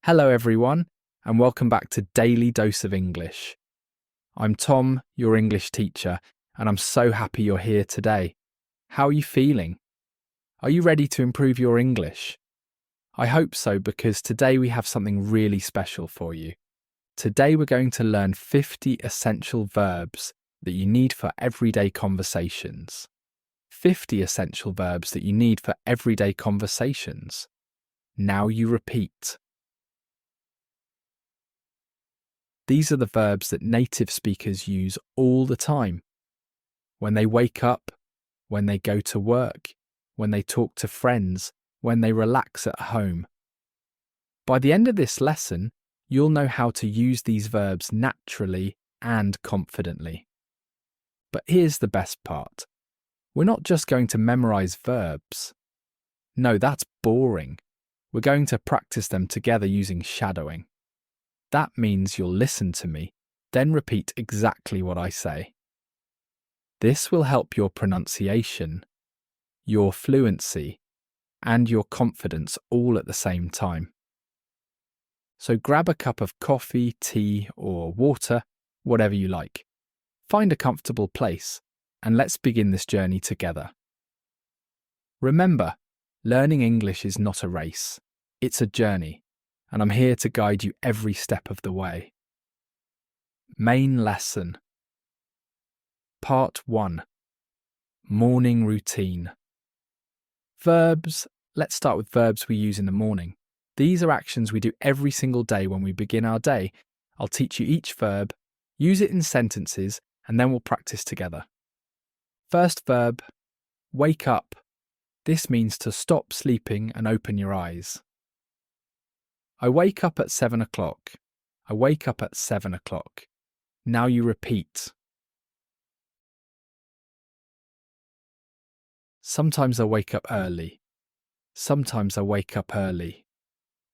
Hello everyone, and welcome back to Daily Dose of English. I'm Tom, your English teacher, and I'm so happy you're here today. How are you feeling? Are you ready to improve your English? I hope so, because today we have something really special for you. Today we're going to learn 50 essential verbs that you need for everyday conversations. 50 essential verbs that you need for everyday conversations. Now you repeat. These are the verbs that native speakers use all the time. When they wake up, when they go to work, when they talk to friends, when they relax at home. By the end of this lesson, you'll know how to use these verbs naturally and confidently. But here's the best part. We're not just going to memorize verbs. No, that's boring. We're going to practice them together using shadowing. That means you'll listen to me, then repeat exactly what I say. This will help your pronunciation, your fluency, and your confidence all at the same time. So grab a cup of coffee, tea, or water, whatever you like. Find a comfortable place, and let's begin this journey together. Remember, learning English is not a race. It's a journey. And I'm here to guide you every step of the way. Main lesson. Part 1. Morning routine. Verbs. Let's start with verbs we use in the morning. These are actions we do every single day when we begin our day. I'll teach you each verb, use it in sentences, and then we'll practice together. First verb, wake up. This means to stop sleeping and open your eyes. I wake up at 7 o'clock. I wake up at 7 o'clock. Now you repeat. Sometimes I wake up early. Sometimes I wake up early.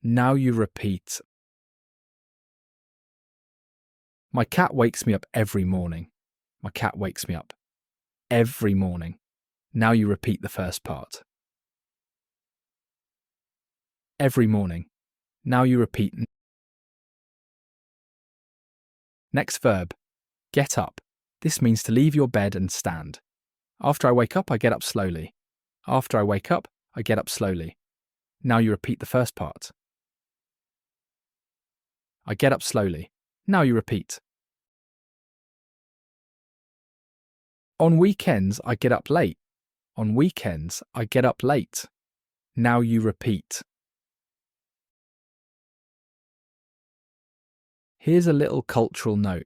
Now you repeat. My cat wakes me up every morning. My cat wakes me up every morning. Now you repeat the first part. Every morning. Now you repeat. Next verb, get up. This means to leave your bed and stand. After I wake up, I get up slowly. After I wake up, I get up slowly. Now you repeat the first part. I get up slowly. Now you repeat. On weekends, I get up late. On weekends, I get up late. Now you repeat. Here's a little cultural note.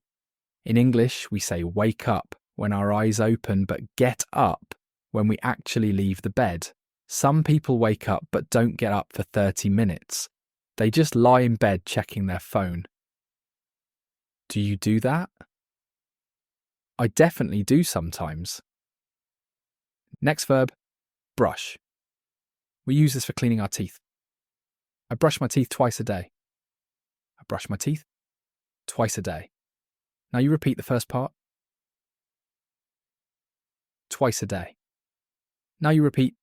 In English, we say wake up when our eyes open, but get up when we actually leave the bed. Some people wake up but don't get up for 30 minutes. They just lie in bed checking their phone. Do you do that? I definitely do sometimes. Next verb, brush. We use this for cleaning our teeth. I brush my teeth twice a day. I brush my teeth twice a day. Now you repeat the first part. Twice a day. Now you repeat.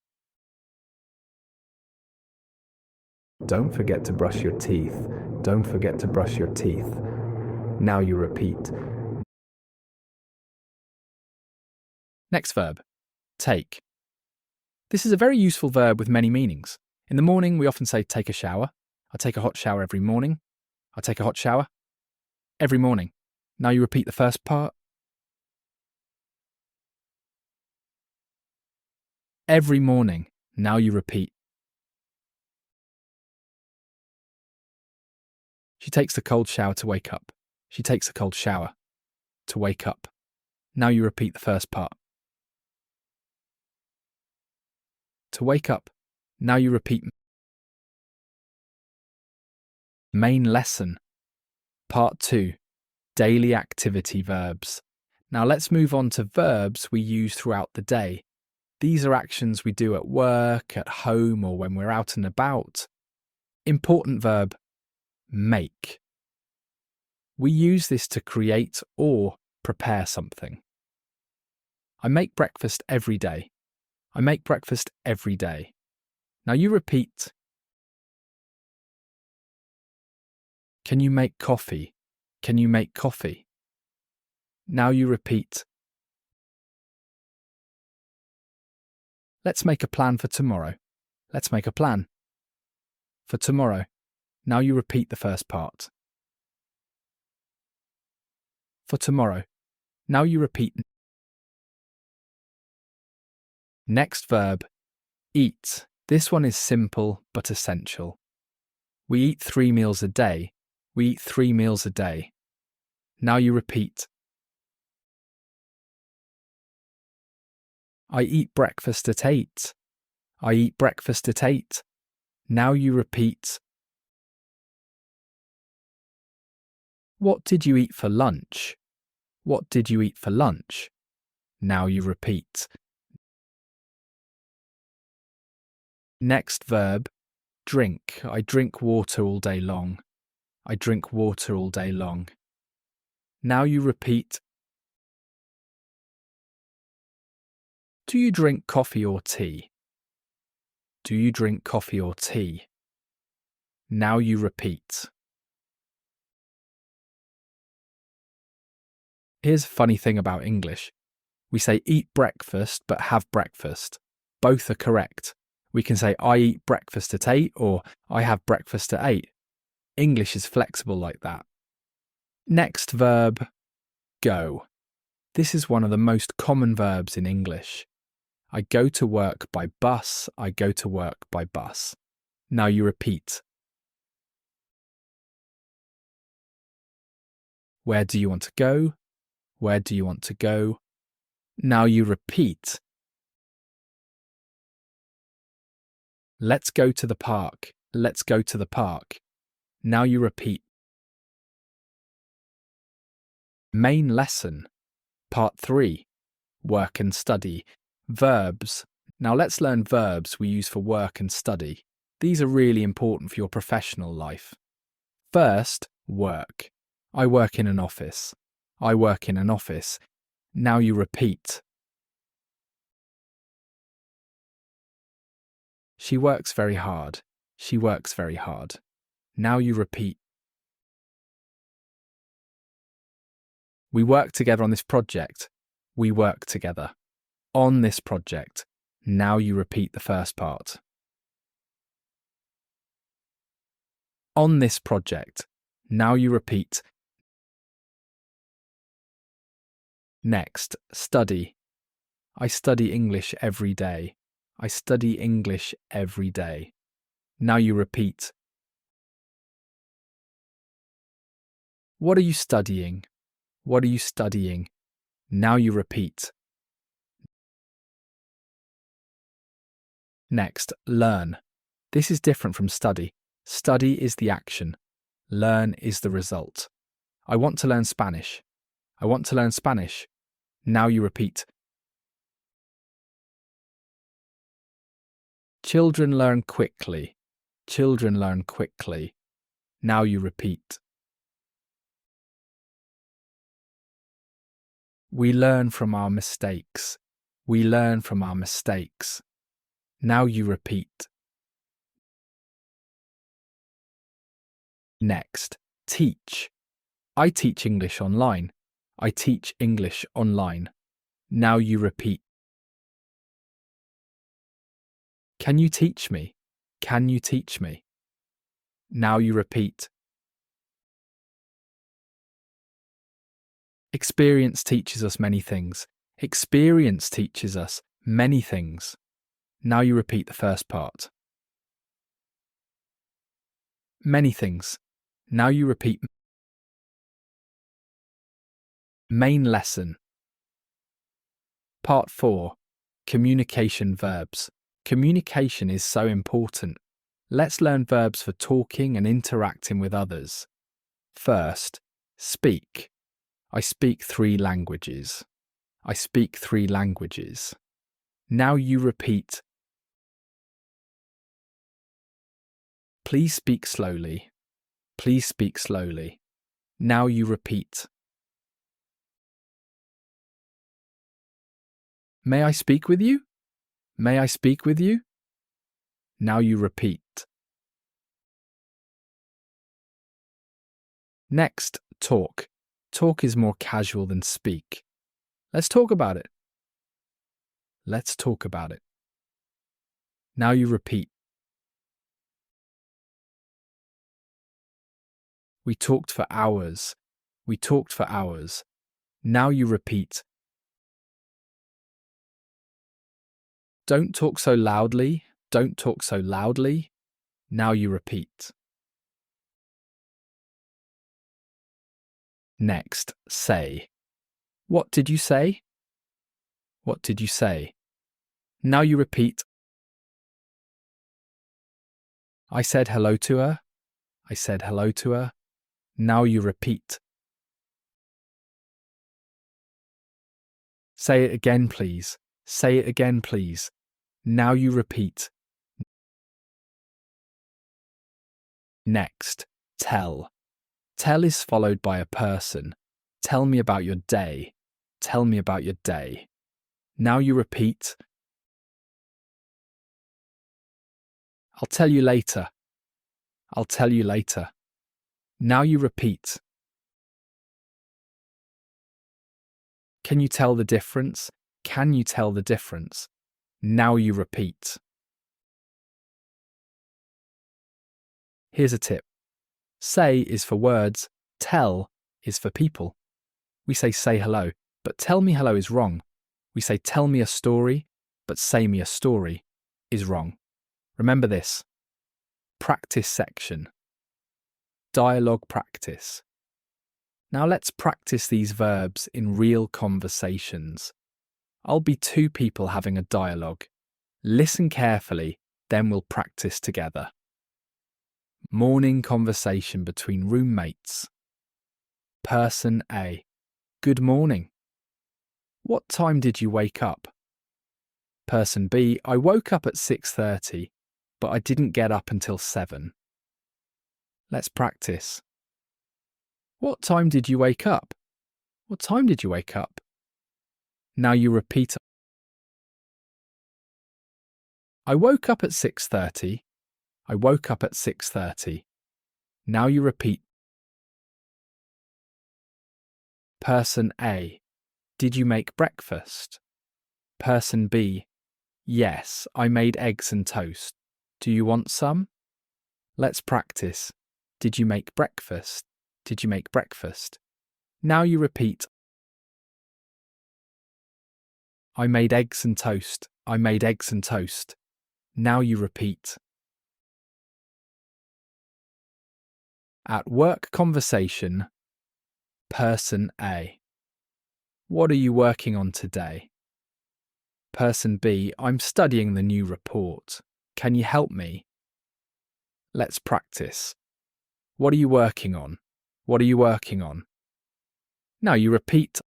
Don't forget to brush your teeth. Don't forget to brush your teeth. Now you repeat. Next verb, take. This is a very useful verb with many meanings. In the morning, we often say take a shower. I take a hot shower every morning. I take a hot shower every morning. Now you repeat the first part. Every morning. Now you repeat. She takes a cold shower to wake up. She takes a cold shower to wake up. Now you repeat the first part. To wake up. Now you repeat. Main lesson. Part 2. Daily activity verbs. Now let's move on to verbs we use throughout the day. These are actions we do at work, at home, or when we're out and about. Important verb, make. We use this to create or prepare something. I make breakfast every day. I make breakfast every day. Now you repeat. Can you make coffee? Can you make coffee? Now you repeat, let's make a plan for tomorrow. Let's make a plan. For tomorrow. Now you repeat the first part. For tomorrow. Now you repeat. Next verb, eat. This one is simple but essential. We eat 3 meals a day. We eat 3 meals a day. Now you repeat. I eat breakfast at 8. I eat breakfast at 8. Now you repeat. What did you eat for lunch? What did you eat for lunch? Now you repeat. Next verb, drink. I drink water all day long. I drink water all day long. Now you repeat. Do you drink coffee or tea? Do you drink coffee or tea? Now you repeat. Here's a funny thing about English. We say eat breakfast but have breakfast. Both are correct. We can say I eat breakfast at 8 or I have breakfast at 8. English is flexible like that. Next verb, go. This is one of the most common verbs in English. I go to work by bus. I go to work by bus. Now you repeat. Where do you want to go? Where do you want to go? Now you repeat. Let's go to the park. Let's go to the park. Now you repeat. Main lesson. Part 3. Work and study. Verbs. Now let's learn verbs we use for work and study. These are really important for your professional life. First, work. I work in an office. I work in an office. Now you repeat. She works very hard. She works very hard. Now you repeat. We work together on this project. We work together. On this project. Now you repeat the first part. On this project. Now you repeat. Next, study. I study English every day. I study English every day. Now you repeat. What are you studying? What are you studying? Now you repeat. Next, learn. This is different from study. Study is the action. Learn is the result. I want to learn Spanish. I want to learn Spanish. Now you repeat. Children learn quickly. Children learn quickly. Now you repeat. We learn from our mistakes. We learn from our mistakes. Now you repeat. Next, teach. I teach English online. I teach English online. Now you repeat. Can you teach me? Can you teach me? Now you repeat. Experience teaches us many things. Experience teaches us many things. Now you repeat the first part. Many things. Now you repeat. Main lesson. Part 4. Communication verbs. Communication is so important. Let's learn verbs for talking and interacting with others. First, speak. I speak 3 languages. I speak 3 languages. Now you repeat. Please speak slowly. Please speak slowly. Now you repeat. May I speak with you? May I speak with you? Now you repeat. Next, talk. Talk is more casual than speak. Let's talk about it. Let's talk about it. Now you repeat. We talked for hours. We talked for hours. Now you repeat. Don't talk so loudly. Don't talk so loudly. Now you repeat. Next, say. What did you say? What did you say? Now you repeat. I said hello to her. I said hello to her. Now you repeat. Say it again, please. Say it again, please. Now you repeat. Next, tell. Tell is followed by a person. Tell me about your day. Tell me about your day. Now you repeat. I'll tell you later. I'll tell you later. Now you repeat. Can you tell the difference? Can you tell the difference? Now you repeat. Here's a tip. Say is for words, tell is for people. We say hello, but tell me hello is wrong. We say tell me a story, but say me a story is wrong. Remember this. Practice section. Dialogue practice. Now let's practice these verbs in real conversations. I'll be two people having a dialogue. Listen carefully, then we'll practice together. Morning conversation between roommates. Person A. Good morning. What time did you wake up? Person B. I woke up at 6:30, but I didn't get up until 7. Let's practice. What time did you wake up? What time did you wake up? Now you repeat. I woke up at 6:30. I woke up at 6:30. Now you repeat. Person A. Did you make breakfast? Person B. Yes, I made eggs and toast. Do you want some? Let's practice. Did you make breakfast? Did you make breakfast? Now you repeat. I made eggs and toast. I made eggs and toast. Now you repeat. At work conversation. Person A. What are you working on today? Person B. I'm studying the new report. Can you help me? Let's practice. What are you working on? What are you working on? Now you repeat.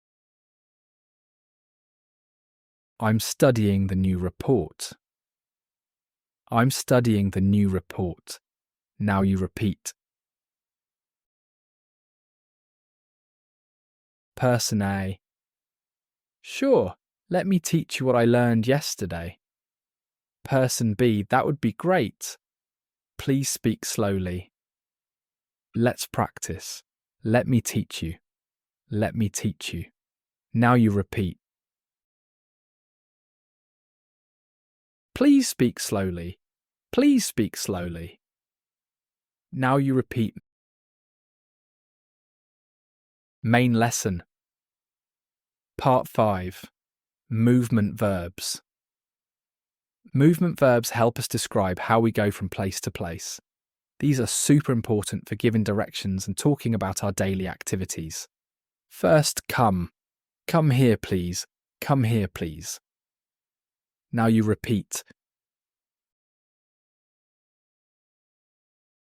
I'm studying the new report. I'm studying the new report. Now you repeat. Person A. Sure, let me teach you what I learned yesterday. Person B. That would be great. Please speak slowly. Let's practice. Let me teach you. Let me teach you. Now you repeat. Please speak slowly. Please speak slowly. Now you repeat. Main lesson. Part 5. Movement verbs. Movement verbs help us describe how we go from place to place. These are super important for giving directions and talking about our daily activities. First, come. Come here, please. Come here, please. Now you repeat.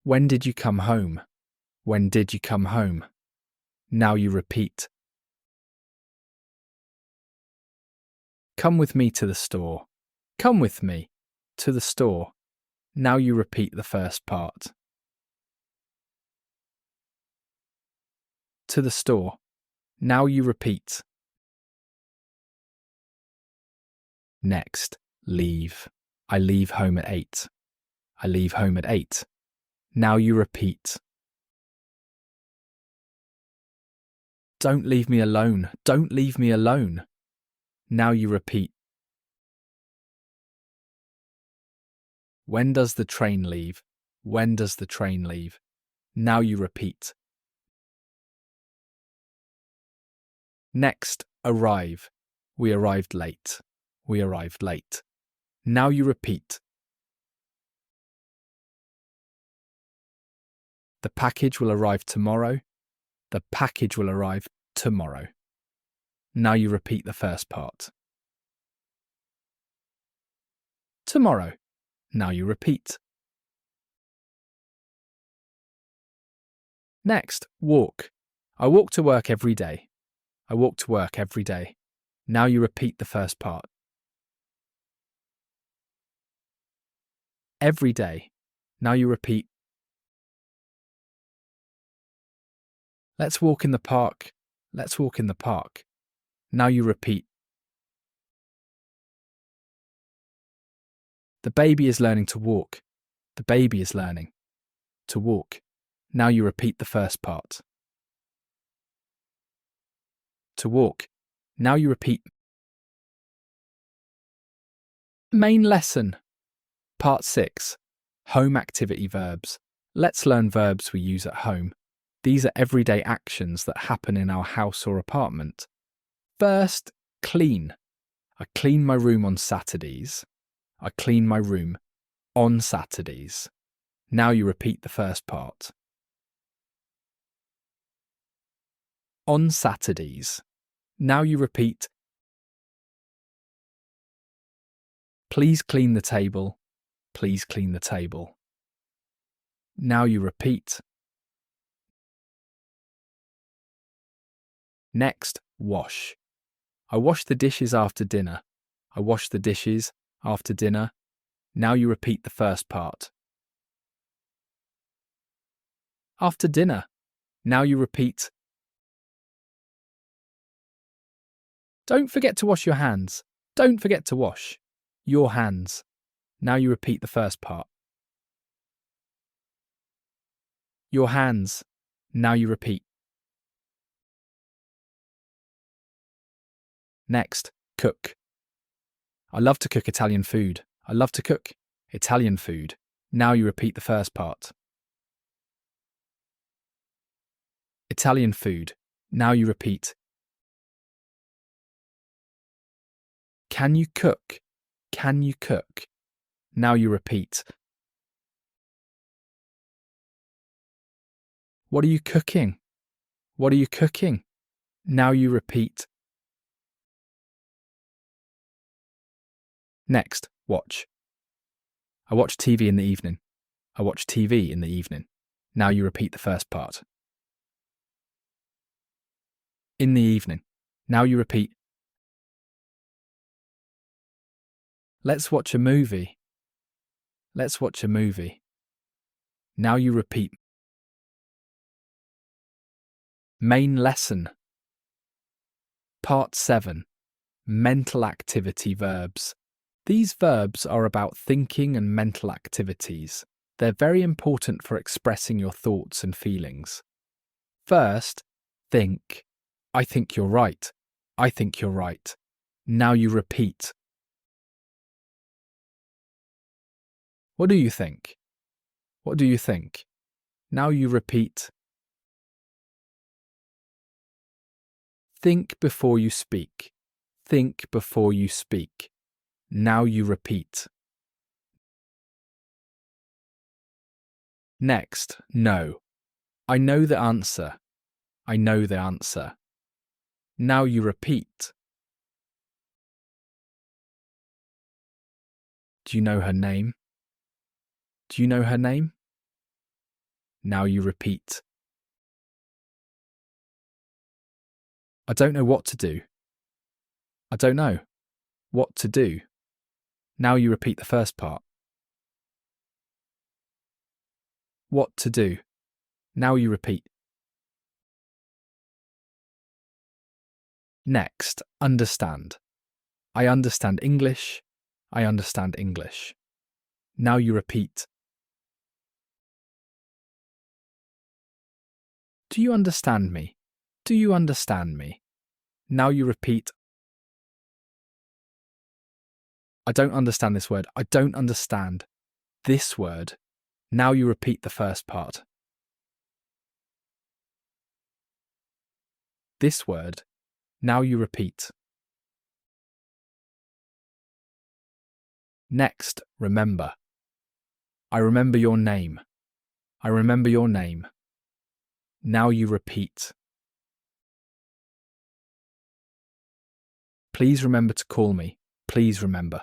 When did you come home? When did you come home? Now you repeat. Come with me to the store. Come with me to the store. Now you repeat the first part. To the store. Now you repeat. Next, leave. I leave home at 8. I leave home at 8. Now you repeat. Don't leave me alone. Don't leave me alone. Now you repeat. When does the train leave? When does the train leave? Now you repeat. Next, arrive. We arrived late. We arrived late. Now you repeat. The package will arrive tomorrow. The package will arrive tomorrow. Now you repeat the first part. Tomorrow. Now you repeat. Next, walk. I walk to work every day. I walk to work every day. Now you repeat the first part. Every day. Now you repeat. Let's walk in the park. Let's walk in the park. Now you repeat. The baby is learning to walk. The baby is learning to walk. Now you repeat the first part. To walk. Now you repeat. Main lesson. Part 6. Home activity verbs. Let's learn verbs we use at home. These are everyday actions that happen in our house or apartment. First, clean. I clean my room on Saturdays. I clean my room on Saturdays. Now you repeat the first part. On Saturdays. Now you repeat. Please clean the table. Please clean the table. Now you repeat. Next, wash. I wash the dishes after dinner. I wash the dishes after dinner. Now you repeat the first part. After dinner. Now you repeat. Don't forget to wash your hands. Don't forget to wash your hands. Now you repeat the first part. Your hands. Now you repeat. Next, cook. I love to cook Italian food. I love to cook Italian food. Now you repeat the first part. Italian food. Now you repeat. Can you cook? Can you cook? Now you repeat. What are you cooking? What are you cooking? Now you repeat. Next, watch. I watch TV in the evening. I watch TV in the evening. Now you repeat the first part. In the evening. Now you repeat. Let's watch a movie. Let's watch a movie. Now you repeat. Main lesson. Part 7. Mental activity verbs. These verbs are about thinking and mental activities. They're very important for expressing your thoughts and feelings. First, think. I think you're right. I think you're right. Now you repeat. What do you think? What do you think? Now you repeat. Think before you speak. Think before you speak. Now you repeat. Next, know. I know the answer. I know the answer. Now you repeat. Do you know her name? Do you know her name? Now you repeat. I don't know what to do. I don't know what to do. Now you repeat the first part. What to do. Now you repeat. Next, understand. I understand English. I understand English. Now you repeat. Do you understand me? Do you understand me? Now you repeat, I don't understand this word. I don't understand this word. Now you repeat the first part. This word. Now you repeat. Next, remember. I remember your name. I remember your name. Now you repeat. Please remember to call me. Please remember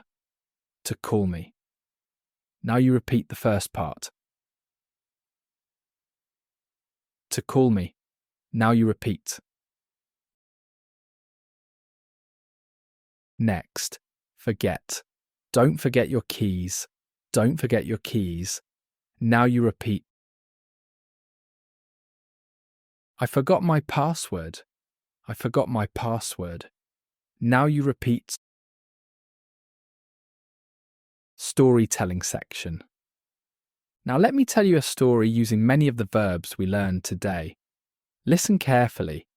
to call me. Now you repeat the first part. To call me. Now you repeat. Next, forget. Don't forget your keys. Don't forget your keys. Now you repeat. I forgot my password. I forgot my password. Now you repeat. Storytelling section. Now let me tell you a story using many of the verbs we learned today. Listen carefully,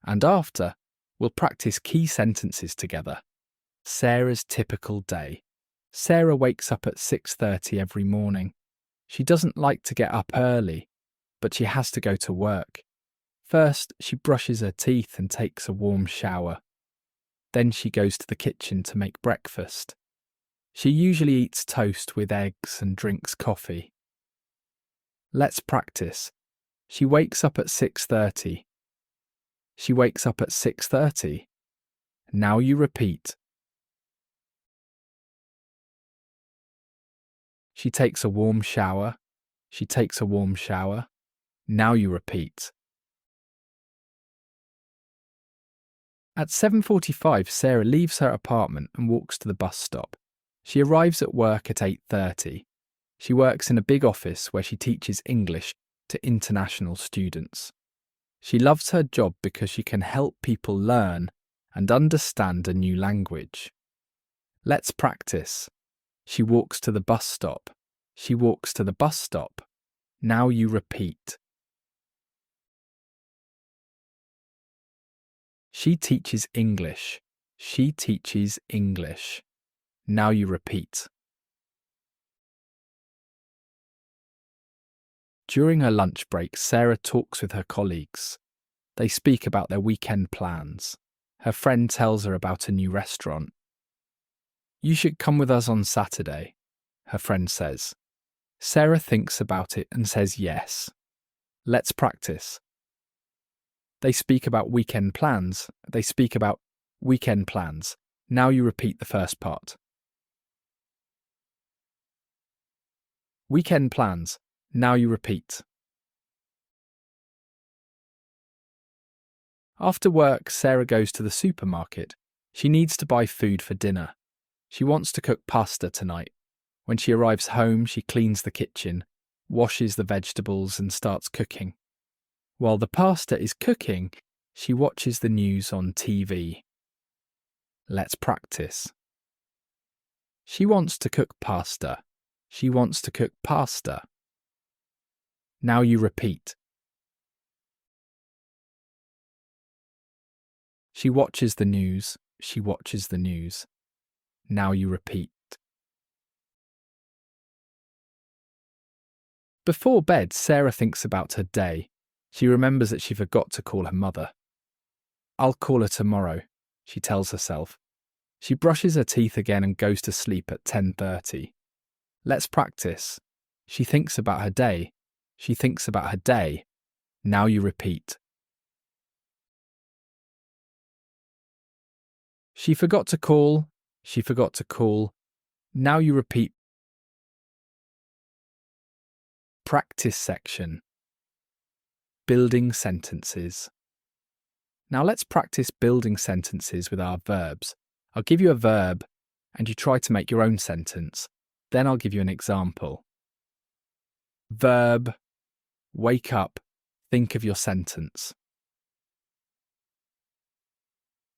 and after, we'll practice key sentences together. Sarah's typical day. Sarah wakes up at 6:30 every morning. She doesn't like to get up early, but she has to go to work. First, she brushes her teeth and takes a warm shower. Then she goes to the kitchen to make breakfast. She usually eats toast with eggs and drinks coffee. Let's practice. She wakes up at 6:30. She wakes up at 6:30. Now you repeat. She takes a warm shower. She takes a warm shower. Now you repeat. At 7:45, Sarah leaves her apartment and walks to the bus stop. She arrives at work at 8:30. She works in a big office where she teaches English to international students. She loves her job because she can help people learn and understand a new language. Let's practice. She walks to the bus stop. She walks to the bus stop. Now you repeat. She teaches English. She teaches English. Now you repeat. During her lunch break, Sarah talks with her colleagues. They speak about their weekend plans. Her friend tells her about a new restaurant. You should come with us on Saturday, her friend says. Sarah thinks about it and says yes. Let's practice. They speak about weekend plans. They speak about weekend plans. Now you repeat the first part. Weekend plans. Now you repeat. After work, Sarah goes to the supermarket. She needs to buy food for dinner. She wants to cook pasta tonight. When she arrives home, she cleans the kitchen, washes the vegetables and starts cooking. While the pasta is cooking, she watches the news on TV. Let's practice. She wants to cook pasta. She wants to cook pasta. Now you repeat. She watches the news. She watches the news. Now you repeat. Before bed, Sarah thinks about her day. She remembers that she forgot to call her mother. I'll call her tomorrow, she tells herself. She brushes her teeth again and goes to sleep at 10:30. Let's practice. She thinks about her day. She thinks about her day. Now you repeat. She forgot to call. She forgot to call. Now you repeat. Practice section. Building sentences. Now let's practice building sentences with our verbs. I'll give you a verb and you try to make your own sentence. Then I'll give you an example. Verb. Wake up. Think of your sentence.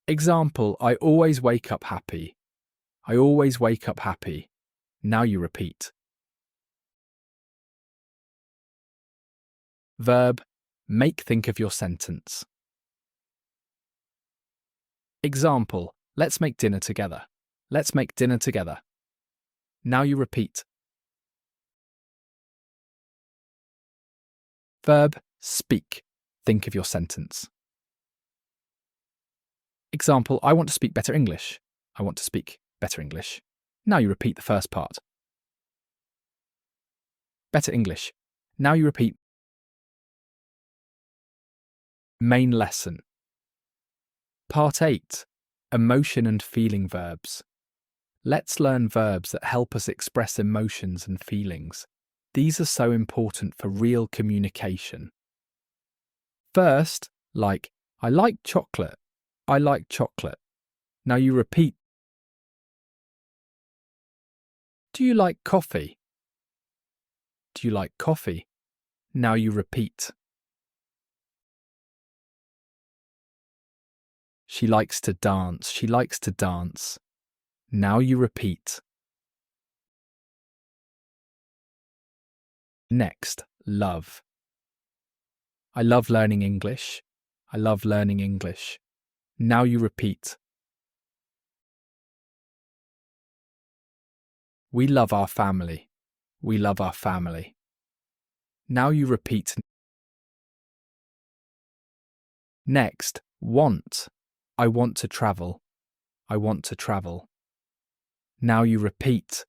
Example, I always wake up happy. I always wake up happy. Now you repeat. Verb. Make think of your sentence. Example, let's make dinner together. Let's make dinner together. Now you repeat. Verb, speak. Think of your sentence. Example, I want to speak better English. I want to speak better English. Now you repeat the first part. Better English. Now you repeat. Main lesson. Part 8. Emotion and feeling verbs. Let's learn verbs that help us express emotions and feelings. These are so important for real communication. First, like, I like chocolate. I like chocolate. Now you repeat. Do you like coffee? Do you like coffee? Now you repeat. She likes to dance. She likes to dance. Now you repeat. Next, love. I love learning English. I love learning English. Now you repeat. We love our family. We love our family. Now you repeat. Next, want. I want to travel. I want to travel. Now you repeat.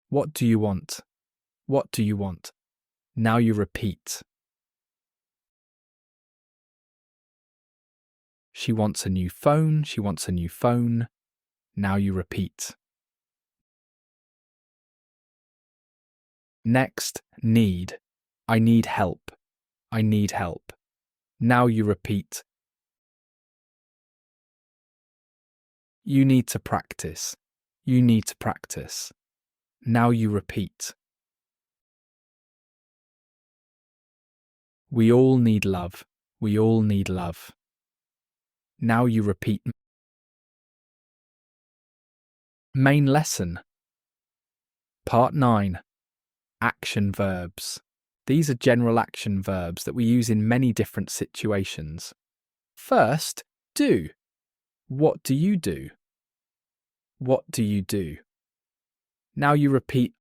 What do you want? What do you want? Now you repeat. She wants a new phone. She wants a new phone. Now you repeat. Next, need. I need help. I need help. Now you repeat. You need to practice. You need to practice. Now you repeat. We all need love. We all need love. Now you repeat. Main lesson. Part 9. Action verbs. These are general action verbs that we use in many different situations. First, do. What do you do? What do you do? Now you repeat.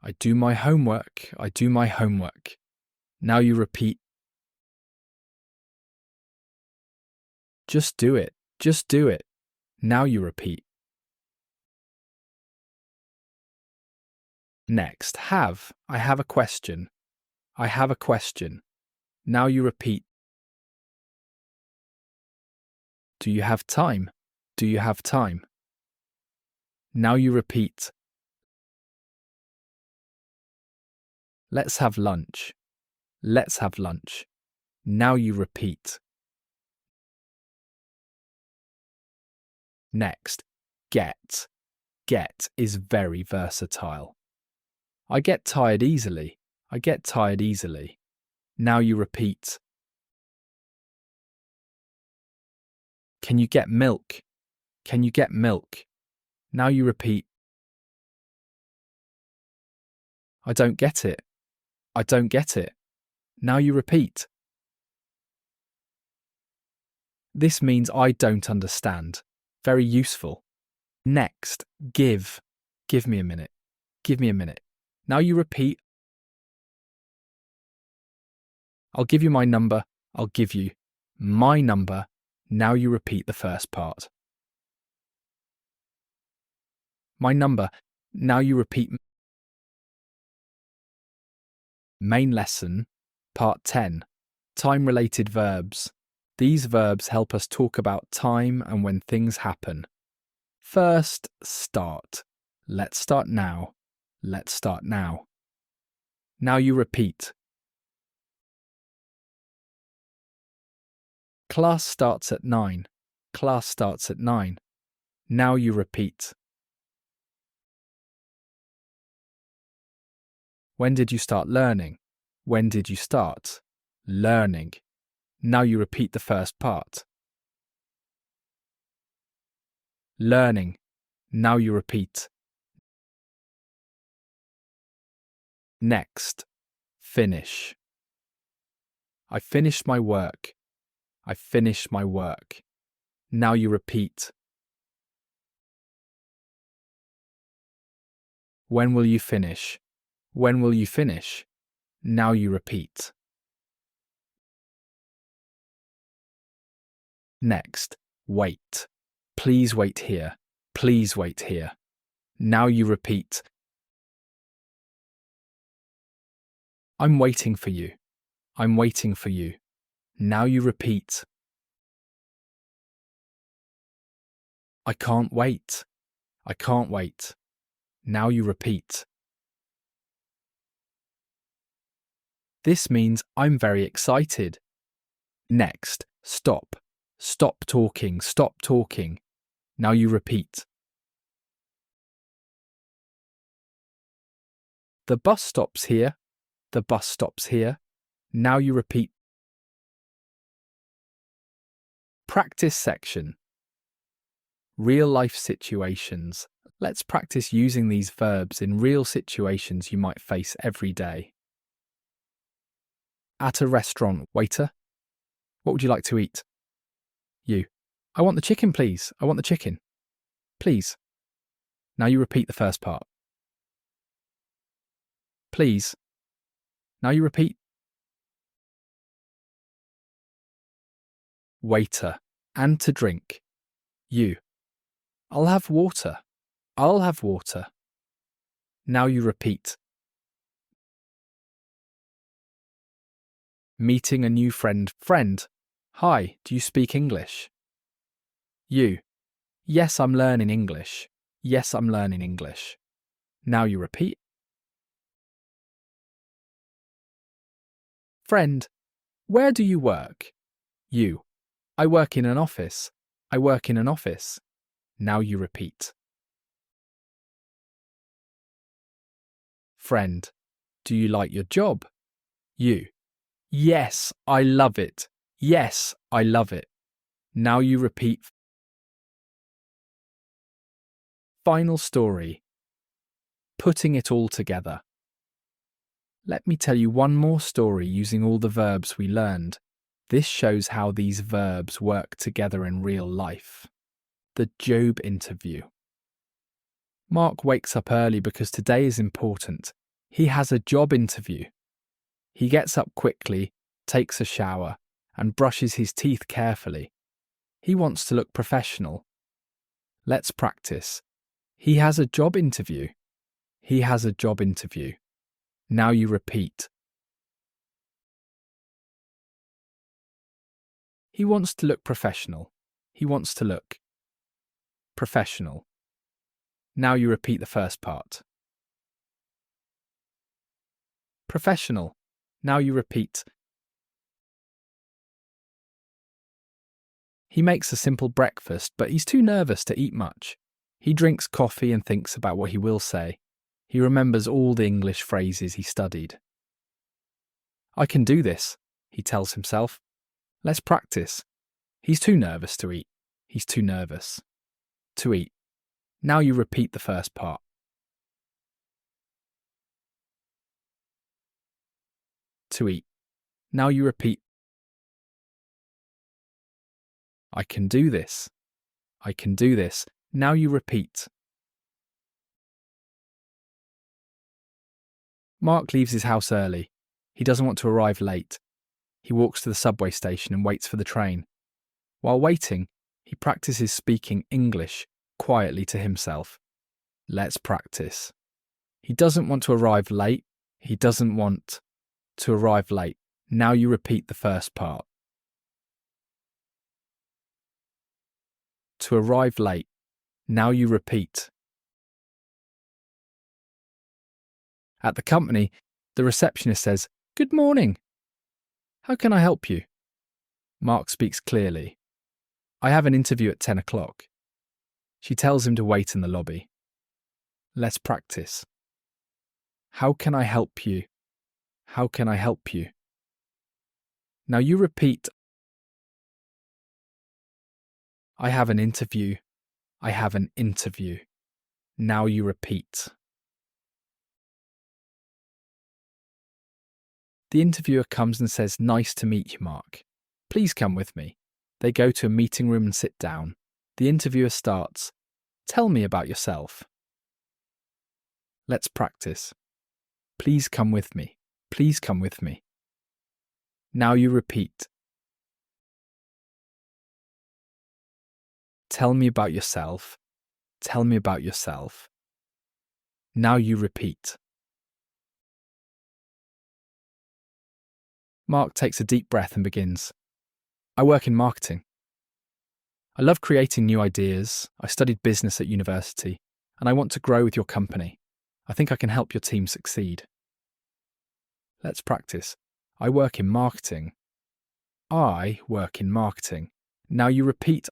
I do my homework. I do my homework. Now you repeat. Just do it. Just do it. Now you repeat. Next, have. I have a question. I have a question. Now you repeat. Do you have time? Do you have time? Now you repeat. Let's have lunch. Let's have lunch. Now you repeat. Next, get. Get is very versatile. I get tired easily. I get tired easily. Now you repeat. Can you get milk? Can you get milk? Now you repeat. I don't get it. I don't get it. Now you repeat. This means I don't understand. Very useful. Next, give. Give me a minute. Give me a minute. Now you repeat. I'll give you my number. I'll give you my number. Now you repeat the first part. My number. Now you repeat. Main lesson, part 10. Time-related verbs. These verbs help us talk about time and when things happen. First, start. Let's start now. Let's start now. Now you repeat. Class starts at 9. Class starts at 9. Now you repeat. When did you start learning? When did you start learning? Now you repeat the first part. Learning. Now you repeat. Next. Finish. I finished my work. I finished my work. Now you repeat. When will you finish? When will you finish? Now you repeat. Next, wait. Please wait here. Please wait here. Now you repeat. I'm waiting for you. I'm waiting for you. Now you repeat. I can't wait. I can't wait. Now you repeat. This means I'm very excited. Next, stop. Stop talking. Stop talking. Now you repeat. The bus stops here. The bus stops here. Now you repeat. Practice section. Real life situations. Let's practice using these verbs in real situations you might face every day. At a restaurant, waiter. What would you like to eat? You. I want the chicken, please. I want the chicken. Please. Now you repeat the first part. Please. Now you repeat. Waiter. And to drink. You. I'll have water. I'll have water. Now you repeat. Meeting a new friend. Friend. Hi, do you speak English? You. Yes, I'm learning English. Yes, I'm learning English. Now you repeat. Friend. Where do you work? You. I work in an office. I work in an office. Now you repeat. Friend. Do you like your job? You. Yes, I love it. Yes, I love it. Now you repeat. Final story. Putting it all together. Let me tell you one more story using all the verbs we learned. This shows how these verbs work together in real life. The job interview. Mark wakes up early because today is important. He has a job interview. He gets up quickly, takes a shower, and brushes his teeth carefully. He wants to look professional. Let's practice. He has a job interview. He has a job interview. Now you repeat. He wants to look professional. He wants to look professional. Now you repeat the first part. Professional. Now you repeat. He makes a simple breakfast, but he's too nervous to eat much. He drinks coffee and thinks about what he will say. He remembers all the English phrases he studied. I can do this, he tells himself. Let's practice. He's too nervous to eat. He's too nervous to eat. Now you repeat the first part. To eat. Now you repeat. I can do this. I can do this. Now you repeat. Mark leaves his house early. He doesn't want to arrive late. He walks to the subway station and waits for the train. While waiting, he practices speaking English quietly to himself. Let's practice. He doesn't want to arrive late. He doesn't want to arrive late. Now you repeat the first part. To arrive late. Now you repeat. At the company, the receptionist says, "Good morning. How can I help you?" Mark speaks clearly. "I have an interview at 10 o'clock. She tells him to wait in the lobby. Let's practice. How can I help you? How can I help you? Now you repeat. I have an interview. I have an interview. Now you repeat. The interviewer comes and says, "Nice to meet you, Mark. Please come with me." They go to a meeting room and sit down. The interviewer starts, "Tell me about yourself." Let's practice. Please come with me. Please come with me. Now you repeat. Tell me about yourself. Tell me about yourself. Now you repeat. Mark takes a deep breath and begins. "I work in marketing. I love creating new ideas. I studied business at university, and I want to grow with your company. I think I can help your team succeed." Let's practice. I work in marketing. I work in marketing. Now you repeat.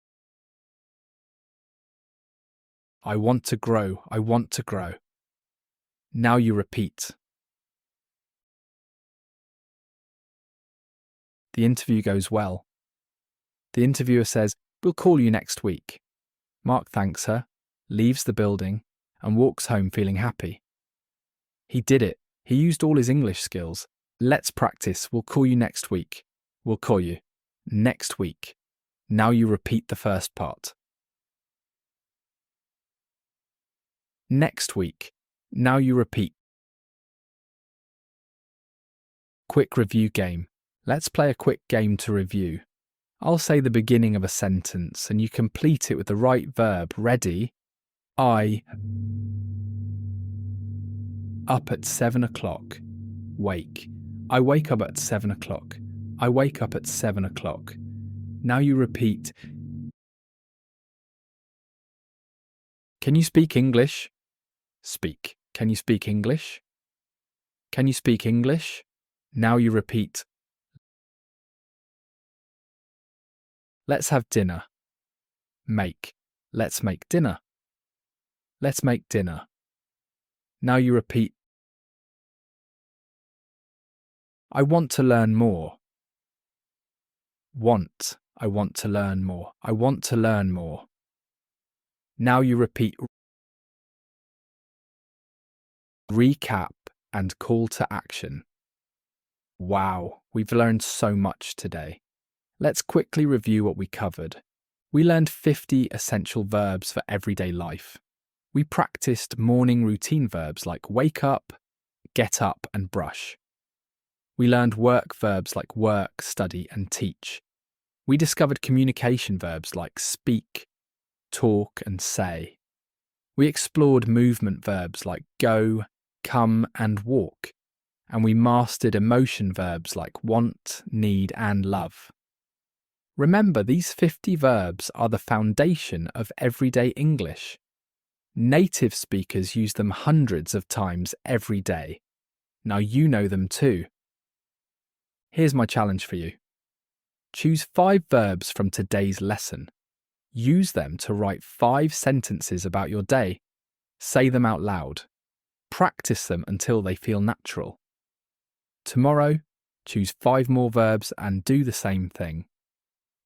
I want to grow. I want to grow. Now you repeat. The interview goes well. The interviewer says, "We'll call you next week." Mark thanks her, leaves the building, and walks home feeling happy. He did it. He used all his English skills. Let's practice. We'll call you next week. We'll call you next week. Now you repeat the first part. Next week. Now you repeat. Quick review game. Let's play a quick game to review. I'll say the beginning of a sentence and you complete it with the right verb. Ready? I up at 7 o'clock. Wake. I wake up at 7 o'clock. I wake up at 7 o'clock. Now you repeat. Can you speak English? Speak. Can you speak English? Can you speak English? Now you repeat. Let's have dinner. Make. Let's make dinner. Let's make dinner. Now you repeat. I want to learn more. Want. I want to learn more. I want to learn more. Now you repeat. Recap and call to action. Wow, we've learned so much today. Let's quickly review what we covered. We learned 50 essential verbs for everyday life. We practiced morning routine verbs like wake up, get up, and brush. We learned work verbs like work, study, and teach. We discovered communication verbs like speak, talk, and say. We explored movement verbs like go, come, and walk. And we mastered emotion verbs like want, need, and love. Remember, these 50 verbs are the foundation of everyday English. Native speakers use them hundreds of times every day. Now you know them too. Here's my challenge for you. Choose 5 verbs from today's lesson. Use them to write 5 sentences about your day. Say them out loud. Practice them until they feel natural. Tomorrow, choose 5 more verbs and do the same thing.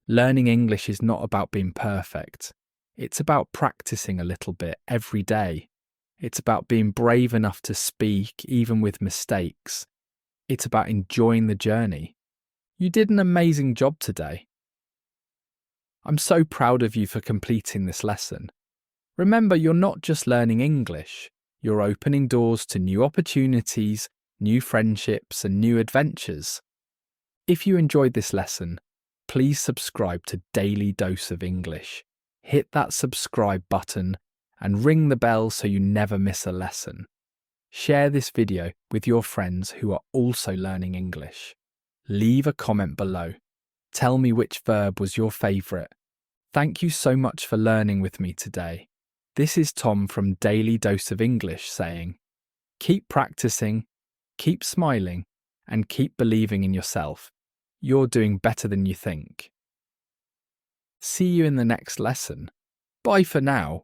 Learning English is not about being perfect. It's about practicing a little bit every day. It's about being brave enough to speak even with mistakes. It's about enjoying the journey. You did an amazing job today. I'm so proud of you for completing this lesson. Remember, you're not just learning English. You're opening doors to new opportunities, new friendships, and new adventures. If you enjoyed this lesson, please subscribe to Daily Dose of English. Hit that subscribe button and ring the bell so you never miss a lesson. Share this video with your friends who are also learning English. Leave a comment below. Tell me which verb was your favourite. Thank you so much for learning with me today. This is Tom from Daily Dose of English saying, keep practicing, keep smiling, and keep believing in yourself. You're doing better than you think. See you in the next lesson. Bye for now.